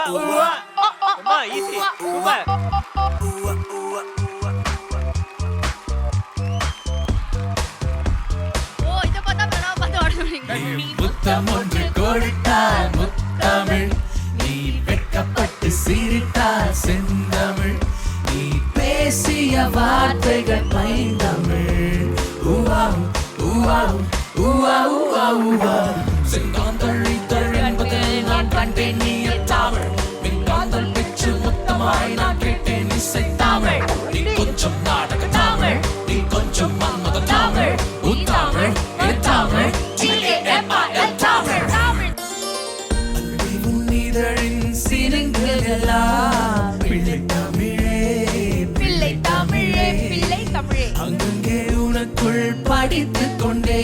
ரொம்ப easy super. ஓ இத பார்த்தா பிரணவ பார்த்து ஓடுவீங்க. முத்தம் ஒன்று கொடுத்தால் முத்தமிழ், நீ வெட்கப்பட்டு சிரித்தால் செந்தமிழ், நீ பேசிய வார்த்தைகள் பைந்தமிழ். ஊவாவும் ஊவாவும் ஊவா ஊவா ஊவா. செங்காந்தள் இதழ் என்பதில் நான் கண்டேன் நீய தமிழ், மின்காந்தள் பிச்சு முத்தமாய் நான் கேட்டேன் இசை தமிழ். நீ கொஞ்சம் நாடக தமிழ், நீ கொஞ்சம் மன்மத தமிழ், உன் தமிழ் என் தமிழ், TAMIL தமிழ். அன்பே உன் இதழின் சிறுங்குகளெல்லாம் பிள்ளை தமிழே, பிள்ளை தமிழே, பிள்ளை தமிழே. அங்கங்கே உனக்குள் படித்துக் கொண்டே